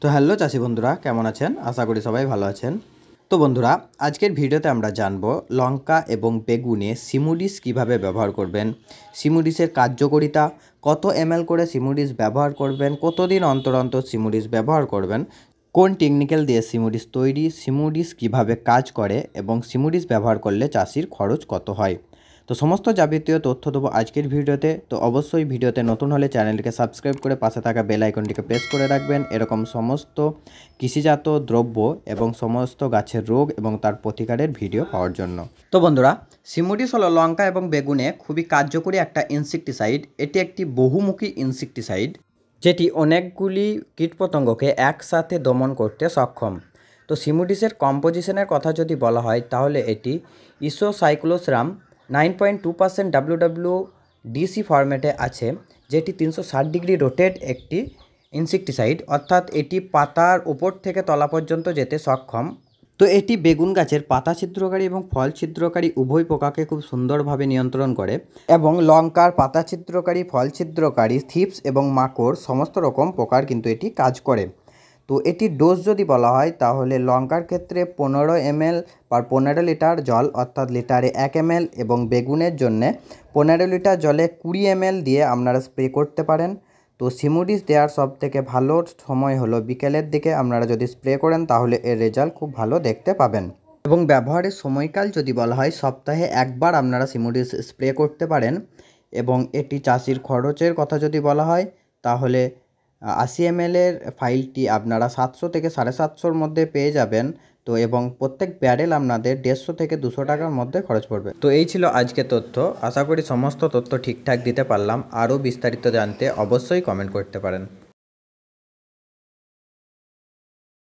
তো হ্যালো চাষি বন্ধুরা, কেমন আছেন? আশা করি সবাই ভালো আছেন। তো বন্ধুরা, আজকের ভিডিওতে আমরা জানবো লঙ্কা এবং বেগুনে সিমুডিস কিভাবে ব্যবহার করবেন, সিমুডিসের কার্যকারিতা, কত ml করে সিমুডিস ব্যবহার করবেন, কতদিন অন্তর অন্তর সিমুডিস ব্যবহার করবেন, কোন টেকনিক্যাল দিয়ে সিমুডিস তৈরি, সিমুডিস কিভাবে কাজ করে এবং সিমুডিস ব্যবহার করলে চাষির খরচ কত হয়। তো সমস্ত যাবতীয় তথ্য দেবো আজকের ভিডিওতে। তো অবশ্যই ভিডিওতে নতুন হলে চ্যানেলটিকে সাবস্ক্রাইব করে পাশে থাকা বেল আইকনটিকে প্রেস করে রাখবেন এরকম সমস্ত কৃষিজাত দ্রব্য এবং সমস্ত গাছের রোগ এবং তার প্রতিকারের ভিডিও পাওয়ার জন্য। তো বন্ধুরা, সিমুডিস হলো লঙ্কা এবং বেগুনে খুবই কার্যকরী একটা ইনসেক্টিসাইড। এটি একটি বহুমুখী ইনসেক্টিসাইড যেটি অনেকগুলি কীটপতঙ্গকে একসাথে দমন করতে সক্ষম। তো সিমুডিসের কম্পোজিশনের কথা যদি বলা হয় তাহলে এটি ইসোসাইক্লোসরাম 9.2% WWDC ফরম্যাটে আছে, যেটি 360 ডিগ্রি রোটেট একটি ইনসেক্টিসাইড, অর্থাৎ এটি পাতার উপর থেকে তলা পর্যন্ত যেতে সক্ষম। তো এটি বেগুন গাছের পাতা ছিদ্রকারী এবং ফল ছিদ্রকারী উভয় পোকাকে খুব সুন্দরভাবে নিয়ন্ত্রণ করে এবং লঙ্কার পাতা ছিদ্রকারী, ফল ছিদ্রকারী, থিপস এবং মাকড় সমস্ত রকম পোকার কিন্তু এটি কাজ করে। তো এটির ডোজ যদি বলা হয় তাহলে লঙ্কার ক্ষেত্রে 15 ml পার 15 লিটার জল, অর্থাৎ লিটারে 1 ml, এবং বেগুনের জন্য 15 লিটার জলে 20 ml দিয়ে আপনারা স্প্রে করতে পারেন। তো সিমুডিস দেওয়ার সব থেকে ভালো সময় হলো বিকেলের দিকে। আপনারা যদি স্প্রে করেন তাহলে এর রেজাল্ট খুব ভালো দেখতে পাবেন। এবং ব্যবহারের সময়কাল যদি বলা হয় সপ্তাহে একবার আপনারা সিমুডিস স্প্রে করতে পারেন। এবং এটি চাষির খরচের কথা যদি বলা হয় তাহলে 80 ml এর ফাইলটি আপনারা 700 থেকে 750 মধ্যে পেয়ে যাবেন। তো এবং প্রত্যেক ব্যারেল আপনাদের 150 থেকে 200 টাকার মধ্যে খরচ পড়বে। তো এই ছিল আজকে তথ্য। আশা করি সমস্ত তথ্য ঠিকঠাক দিতে পারলাম। আরও বিস্তারিত জানতে অবশ্যই কমেন্ট করতে পারেন।